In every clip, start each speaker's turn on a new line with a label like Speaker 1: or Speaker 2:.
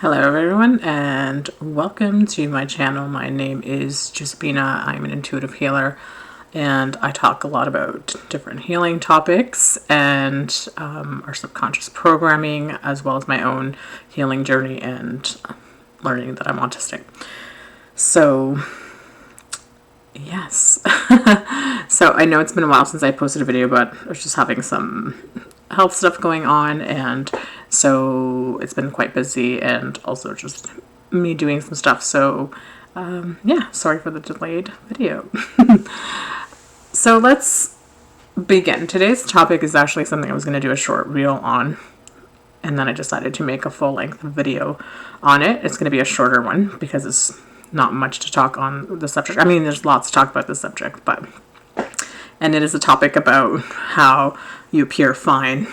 Speaker 1: Hello everyone and welcome to my channel. My name is Giuseppina. I'm an intuitive healer and I talk a lot about different healing topics and our subconscious programming, as well as my own healing journey and learning that I'm autistic. So yes. So I know it's been a while since I posted a video, but I was just having some health stuff going on, and so it's been quite busy, and also just me doing some stuff. So yeah, sorry for the delayed video. So let's begin. Today's topic is actually something I was going to do a short reel on, and then I decided to make a full-length video on it. It's going to be a shorter one because it's not much to talk on the subject. I mean, there's lots to talk about the subject, and it is a topic about how you appear fine.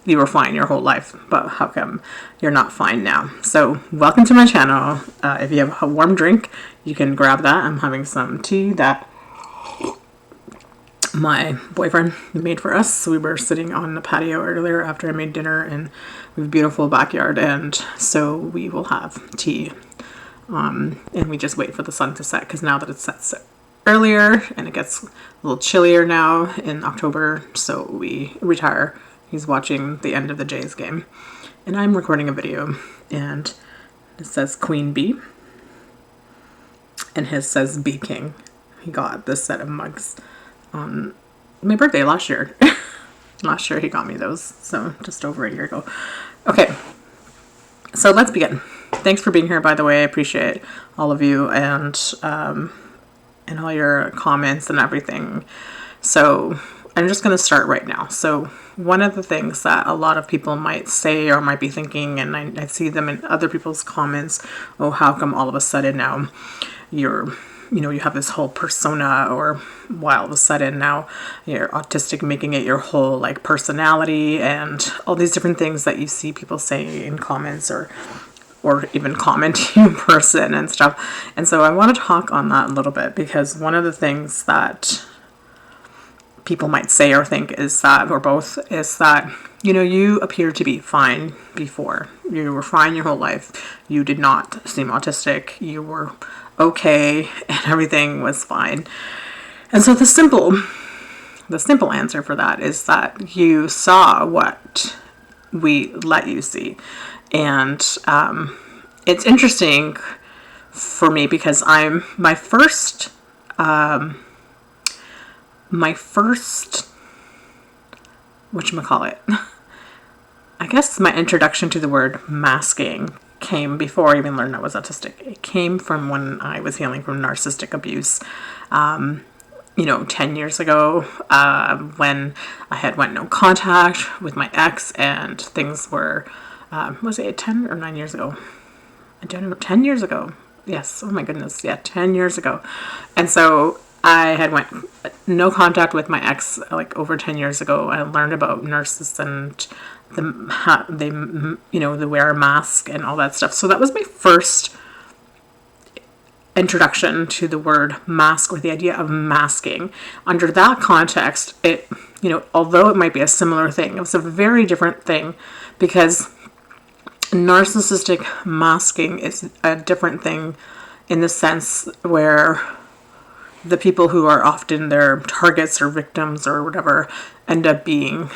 Speaker 1: You were fine your whole life, but how come you're not fine now? So welcome to my channel. If you have a warm drink, you can grab that. I'm having some tea that my boyfriend made for us. So we were sitting on the patio earlier after I made dinner, and we have a beautiful backyard, and so we will have tea. And we just wait for the sun to set, because now that it sets earlier and it gets a little chillier now in October, so we retire. He's watching the end of the Jays game, and I'm recording a video, and it says Queen Bee, and his says Bee King. He got this set of mugs on my birthday last year. Last year he got me those, so just over a year ago. Okay, so let's begin. Thanks for being here, by the way. I appreciate all of you and all your comments and everything. So I'm just going to start right now. So one of the things that a lot of people might say or might be thinking, and I see them in other people's comments, oh, how come all of a sudden now you have this whole persona, or why all of a sudden now you're autistic, making it your whole like personality, and all these different things that you see people say in comments or even commenting in person and stuff. And so I want to talk on that a little bit, because one of the things that people might say or think is that, or both, is that, you appear to be fine before. You were fine your whole life. You did not seem autistic. You were okay and everything was fine. And so the simple answer for that is that you saw what we let you see. And it's interesting for me because my first whatchamacallit, I guess my introduction to the word masking came before I even learned I was autistic. It came from when I was healing from narcissistic abuse. 10 years ago, when I had went no contact with my ex, and things were, was it 10 or 9 years ago? I don't know, 10 years ago. Yes, oh my goodness, yeah, 10 years ago. And so I had went no contact with my ex like over 10 years ago. I learned about nurses and they wear a mask and all that stuff. So that was my first introduction to the word mask, or the idea of masking. Under that context, it, although it might be a similar thing, it was a very different thing, because narcissistic masking is a different thing in the sense where the people who are often their targets or victims or whatever end up being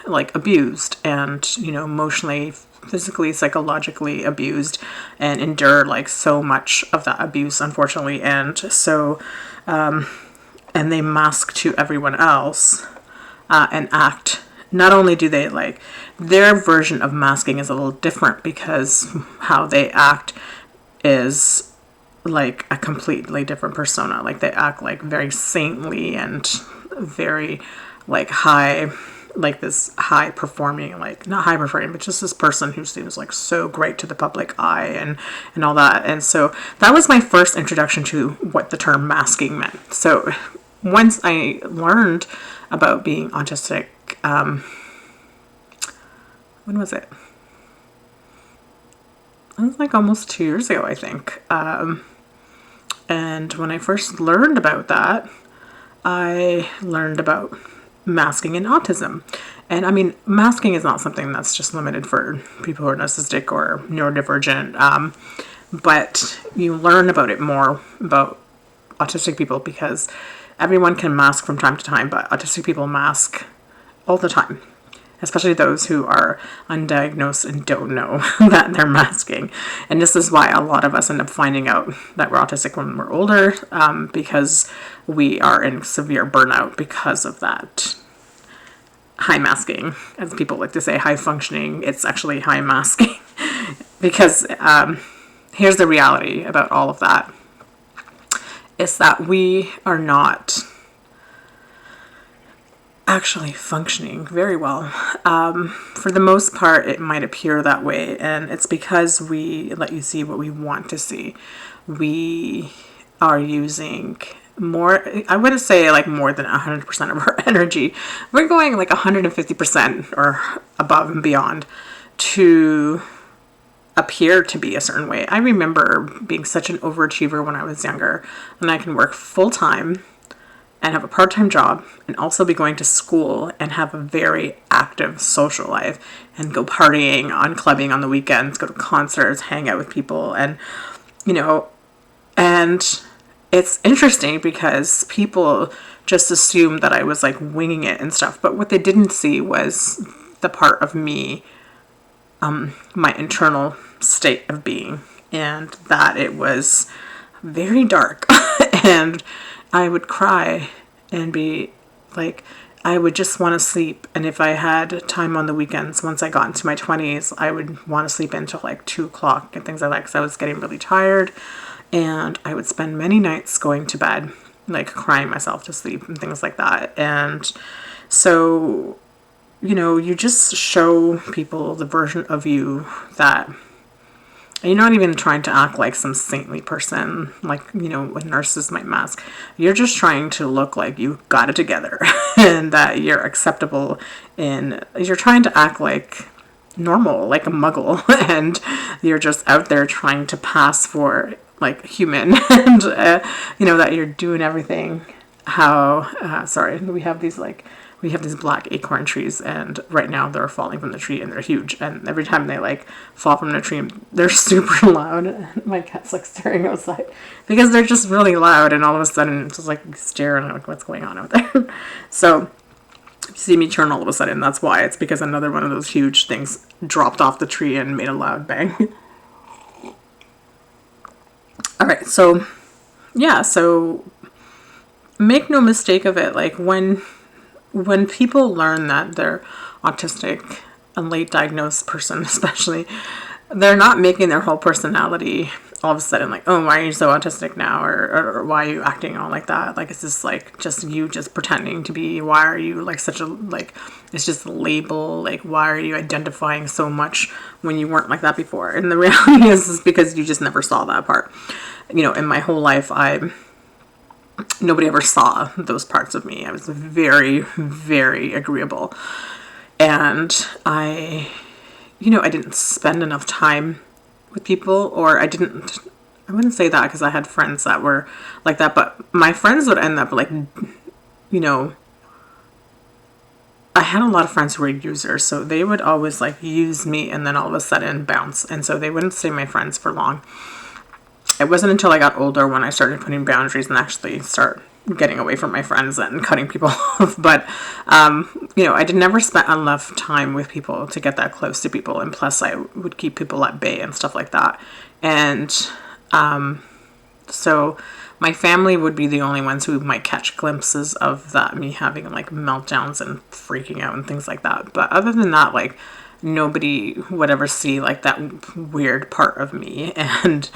Speaker 1: like abused and, emotionally, physically, psychologically abused, and endure like so much of that abuse, unfortunately. And so, and they mask to everyone else and act. Not only do they like, their version of masking is a little different, because how they act is like a completely different persona. Like they act like very saintly and very like high, like this high performing, like not high performing, but just this person who seems like so great to the public eye and all that. And so that was my first introduction to what the term masking meant. So once I learned about being autistic, when was it? It was like almost 2 years ago, I think. And when I first learned about that, I learned about masking and autism. And I mean, masking is not something that's just limited for people who are narcissistic or neurodivergent, but you learn about it more about autistic people because everyone can mask from time to time, but autistic people mask all the time, especially those who are undiagnosed and don't know that they're masking. And this is why a lot of us end up finding out that we're autistic when we're older, because we are in severe burnout because of that. High masking, as people like to say, high functioning, it's actually high masking. Because here's the reality about all of that, is that we are not actually functioning very well. For the most part, it might appear that way, and it's because we let you see what we want to see. We are using more, I wouldn't say like more than 100% of our energy. We're going like 150% or above and beyond to appear to be a certain way. I remember being such an overachiever when I was younger, and I can work full time and have a part-time job and also be going to school and have a very active social life and go partying on clubbing on the weekends, go to concerts, hang out with people, and and it's interesting because people just assumed that I was like winging it and stuff, but what they didn't see was the part of me, my internal state of being, and that it was very dark. And I would cry and be like, I would just want to sleep. And if I had time on the weekends, once I got into my 20s, I would want to sleep until like 2 o'clock and things like that, because I was getting really tired. And I would spend many nights going to bed, like crying myself to sleep and things like that. And so, you just show people the version of you that, and you're not even trying to act like some saintly person, like, what narcissists might mask. You're just trying to look like you got it together and that you're acceptable, and you're trying to act like normal, like a muggle, and you're just out there trying to pass for like human, and that you're doing everything how sorry, we have these black acorn trees, and right now they're falling from the tree, and they're huge, and every time they like fall from the tree, they're super loud, and my cat's like staring outside because they're just really loud, and all of a sudden it's just like staring like what's going on out there. So if you see me turn all of a sudden, that's why. It's because another one of those huge things dropped off the tree and made a loud bang. All right, so yeah, so make no mistake of it, like when people learn that they're autistic, a late diagnosed person especially, they're not making their whole personality all of a sudden like, oh, why are you so autistic now, or why are you acting all like that, like, it's just like just you just pretending to be, why are you like such a, like, it's just a label, like, why are you identifying so much when you weren't like that before? And the reality is because you just never saw that part. In my whole life, nobody ever saw those parts of me. I was very, very agreeable, and I didn't spend enough time with people, or I wouldn't say that, because I had friends that were like that, but my friends would end up like, I had a lot of friends who were users, so they would always like use me and then all of a sudden bounce, and so they wouldn't stay my friends for long. It wasn't until I got older when I started putting boundaries and actually start getting away from my friends and cutting people off. But, I never spent enough time with people to get that close to people. And plus I would keep people at bay and stuff like that. And so my family would be the only ones who might catch glimpses of that, me having like meltdowns and freaking out and things like that. But other than that, like, nobody would ever see like that weird part of me, and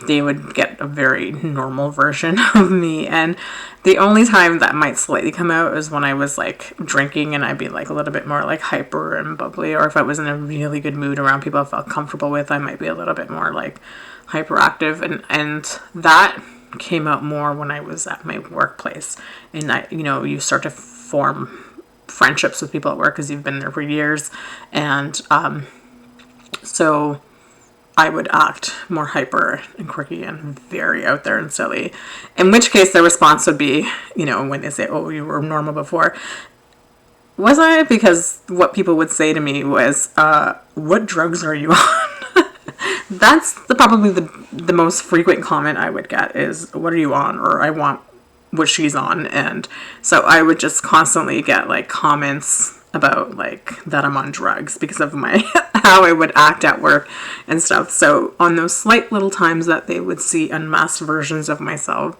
Speaker 1: they would get a very normal version of me. And the only time that might slightly come out is when I was like drinking, and I'd be like a little bit more like hyper and bubbly, or if I was in a really good mood around people I felt comfortable with, I might be a little bit more like hyperactive, and that came out more when I was at my workplace. And you start to form friendships with people at work because you've been there for years, and so I would act more hyper and quirky and very out there and silly, in which case the response would be, when they say, oh, you were normal before, Was I? Because what people would say to me was, what drugs are you on? That's probably the most frequent comment I would get is, what are you on? Or I want what she's on. And so I would just constantly get like comments about like that I'm on drugs because of my how I would act at work and stuff. So on those slight little times that they would see unmasked versions of myself,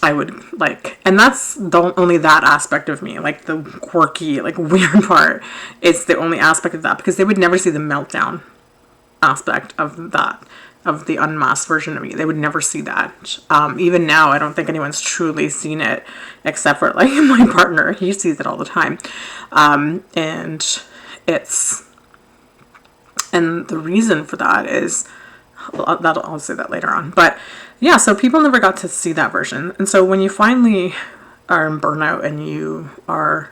Speaker 1: I would like, and that's the only that aspect of me, like the quirky, like weird part. It's the only aspect of that because they would never see the meltdown aspect of that, of the unmasked version of me. They would never see that. Even now, I don't think anyone's truly seen it except for like my partner. He sees it all the time. And it's, and the reason for that is, I'll say that later on. But yeah, so people never got to see that version. And so when you finally are in burnout and you are,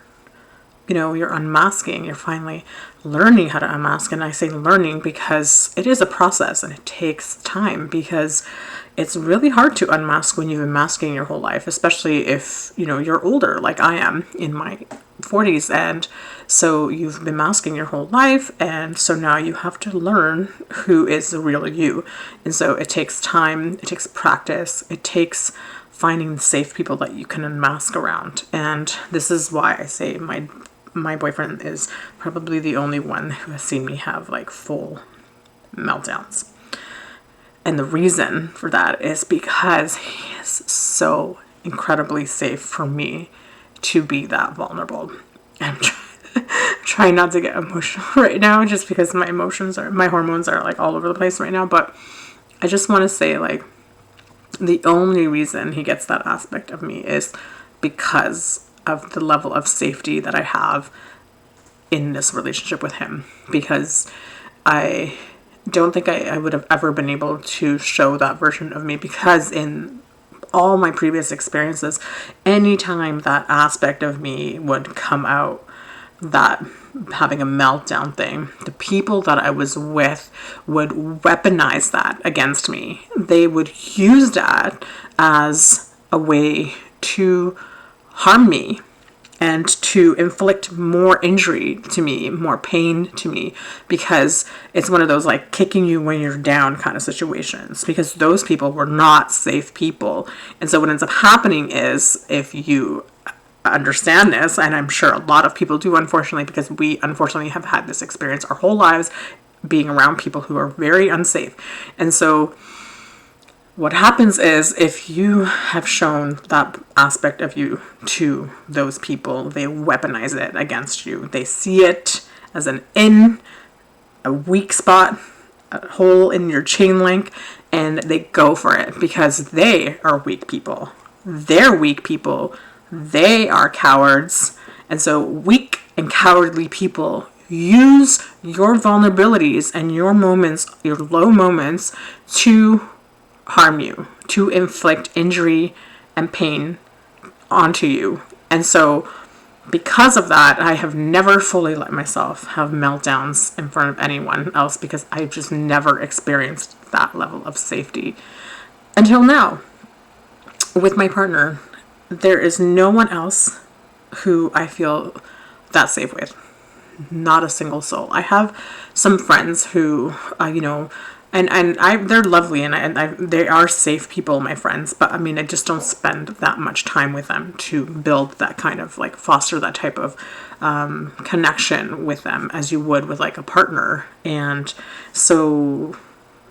Speaker 1: you know, you're unmasking, you're finally learning how to unmask. And I say learning because it is a process and it takes time, because it's really hard to unmask when you've been masking your whole life, especially if, you know, you're older like I am in my 40s. And so you've been masking your whole life. And so now you have to learn who is the real you. And so it takes time, it takes practice, it takes finding safe people that you can unmask around. And this is why I say my boyfriend is probably the only one who has seen me have like full meltdowns. And the reason for that is because he is so incredibly safe for me to be that vulnerable. I'm trying not to get emotional right now just because my hormones are like all over the place right now. But I just want to say, like, the only reason he gets that aspect of me is because of the level of safety that I have in this relationship with him. Because I don't think I would have ever been able to show that version of me, because in all my previous experiences, anytime that aspect of me would come out, that having a meltdown thing, the people that I was with would weaponize that against me. They would use that as a way to harm me and to inflict more injury to me, more pain to me, because it's one of those like kicking you when you're down kind of situations, because those people were not safe people. And so what ends up happening is, if you understand this, and I'm sure a lot of people do, unfortunately, because we unfortunately have had this experience our whole lives, being around people who are very unsafe. And so what happens is, if you have shown that aspect of you to those people, they weaponize it against you. They see it as a weak spot, a hole in your chain link, and they go for it because they are weak people. They're weak people. They are cowards. And so weak and cowardly people use your vulnerabilities and your moments, your low moments, to harm you, to inflict injury and pain onto you. And so because of that, I have never fully let myself have meltdowns in front of anyone else, because I've just never experienced that level of safety until now. With my partner, there is no one else who I feel that safe with. Not a single soul. I have some friends who, they're lovely, and they are safe people, my friends. But I mean, I just don't spend that much time with them to build that kind of like foster that type of connection with them as you would with like a partner. And so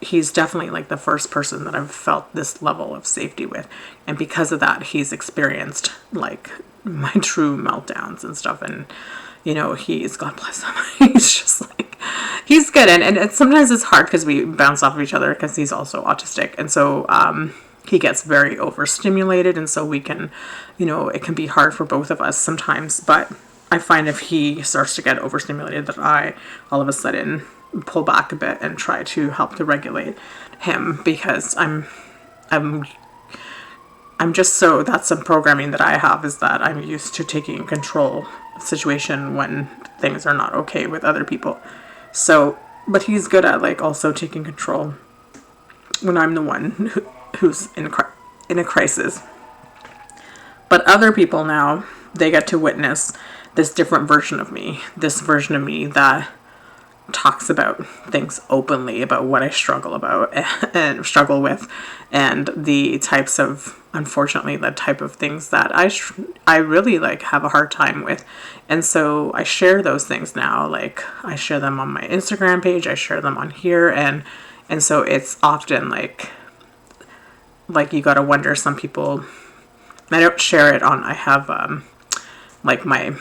Speaker 1: he's definitely like the first person that I've felt this level of safety with. And because of that, he's experienced like my true meltdowns and stuff. And, you know, God bless him. He's just like, he's good. And sometimes it's hard because we bounce off of each other, because he's also autistic. And so he gets very overstimulated. And so we can, you know, it can be hard for both of us sometimes. But I find if he starts to get overstimulated, that I all of a sudden pull back a bit and try to help to regulate him, because I'm just so, that's some programming that I have, is that I'm used to taking control of the situation when things are not okay with other people. So, but he's good at like also taking control when I'm the one who's in a crisis. But other people now, they get to witness this different version of me, this version of me that talks about things openly, about what I struggle about and struggle with, and the types of, unfortunately, the type of things that I really like have a hard time with. And so I share those things now. Like, I share them on my Instagram page, I share them on here, and so it's often like you gotta wonder, some people, I don't share it on, I have like my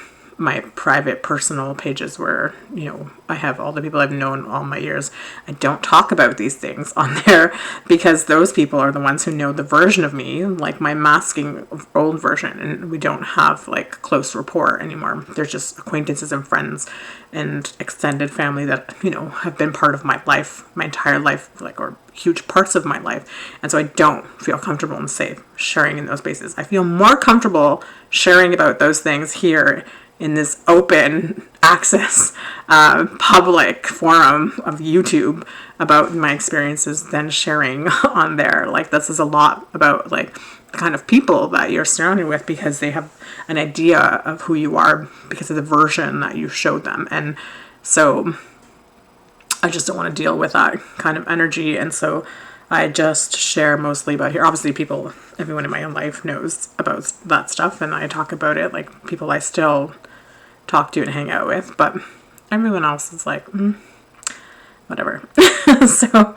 Speaker 1: private personal pages where, you know, I have all the people I've known all my years. I don't talk about these things on there because those people are the ones who know the version of me, like my masking old version, and we don't have like close rapport anymore. There's just acquaintances and friends and extended family that, you know, have been part of my life, my entire life, like, or huge parts of my life. And so I don't feel comfortable and safe sharing in those spaces. I feel more comfortable sharing about those things here in this open access public forum of YouTube about my experiences than sharing on there. Like, this is a lot about like the kind of people that you're surrounded with, because they have an idea of who you are because of the version that you showed them. And so I just don't want to deal with that kind of energy. And so I just share mostly about here. Obviously, everyone in my own life knows about that stuff, and I talk about it, like people I still talk to and hang out with, but everyone else is like, whatever. So,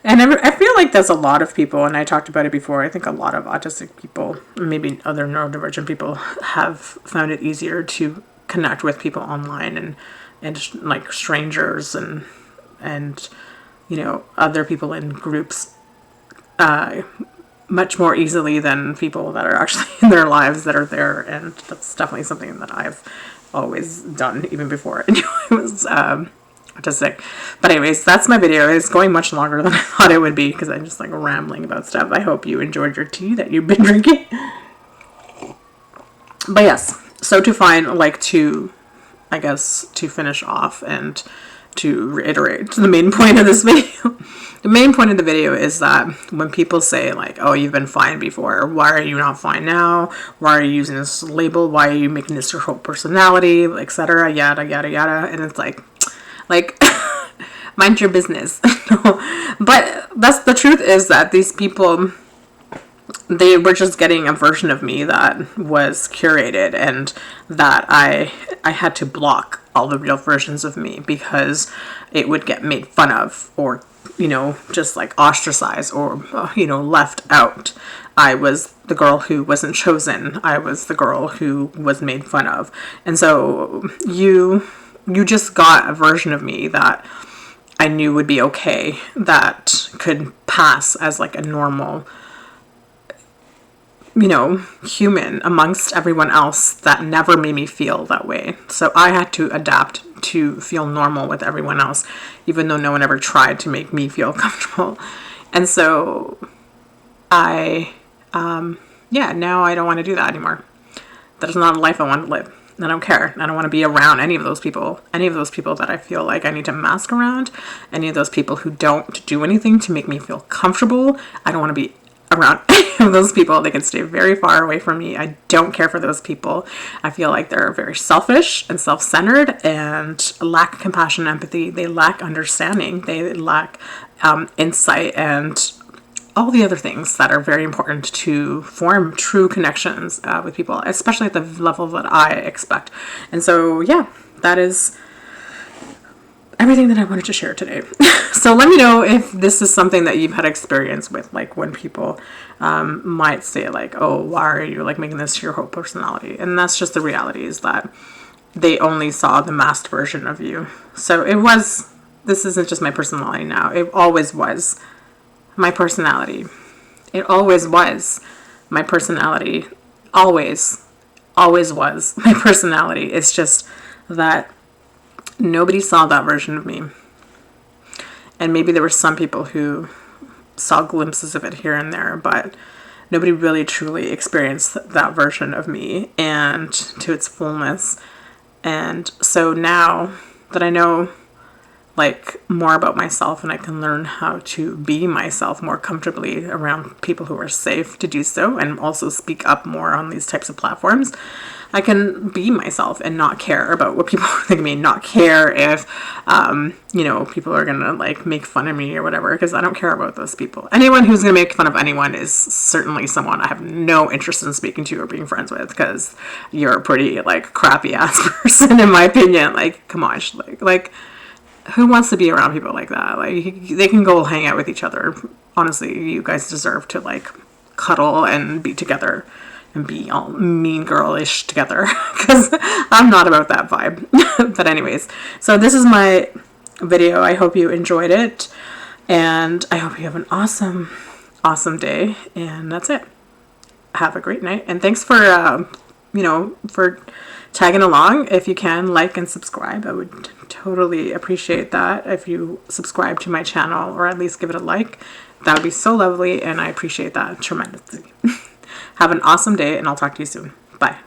Speaker 1: and I feel like there's a lot of people, and I talked about it before, I think a lot of autistic people, maybe other neurodivergent people, have found it easier to connect with people online and like strangers and you know, other people in groups much more easily than people that are actually in their lives that are there. And that's definitely something that I've always done, even before I was autistic. But anyways, that's my video. It's going much longer than I thought it would be because I'm just like rambling about stuff. I hope you enjoyed your tea that you've been drinking. But yes, so to find, like, I guess to finish off and to reiterate the main point of this video. The main point of the video is that when people say like, oh, you've been fine before, why are you not fine now? Why are you using this label? Why are you making this your whole personality, etc., yada yada yada. And it's like mind your business. But that's the truth, is that these people, they were just getting a version of me that was curated, and that I had to block all the real versions of me because it would get made fun of, or, you know, just like ostracized, or, you know, left out. I was the girl who wasn't chosen. I was the girl who was made fun of. And so you just got a version of me that I knew would be okay, that could pass as like a normal, you know, human amongst everyone else that never made me feel that way. So I had to adapt to feel normal with everyone else, even though no one ever tried to make me feel comfortable. And so now I don't want to do that anymore. That is not a life I want to live. I don't care. I don't want to be around any of those people that I feel like I need to mask around, any of those people who don't do anything to make me feel comfortable. I don't want to be around any of those people. They can stay very far away from me. I don't care for those people. I feel like they're very selfish and self-centered and lack compassion and empathy. They lack understanding. They lack insight and all the other things that are very important to form true connections with people, especially at the level that I expect. And so, yeah, that is everything that I wanted to share today. So let me know if this is something that you've had experience with, like when people might say like, oh, why are you like making this your whole personality? And that's just the reality, is that they only saw the masked version of you. So this isn't just my personality now. It always was my personality. It always was my personality. Always was my personality. It's just that nobody saw that version of me. And maybe there were some people who saw glimpses of it here and there, but nobody really truly experienced that version of me and to its fullness. And so now that I know like more about myself, and I can learn how to be myself more comfortably around people who are safe to do so, and also speak up more on these types of platforms, I can be myself and not care about what people think of me, not care if, you know, people are gonna like make fun of me or whatever, because I don't care about those people. Anyone who's gonna make fun of anyone is certainly someone I have no interest in speaking to or being friends with, because you're a pretty like crappy ass person in my opinion. Like, come on, like who wants to be around people like that? Like, they can go hang out with each other. Honestly, you guys deserve to like cuddle and be together and be all mean girlish together, because I'm not about that vibe. But anyways, so this is my video. I hope you enjoyed it, and I hope you have an awesome day. And that's it. Have a great night, and thanks for for tagging along. If you can, like and subscribe. I would totally appreciate that if you subscribe to my channel, or at least give it a like. That would be so lovely, and I appreciate that tremendously. Have an awesome day, and I'll talk to you soon. Bye.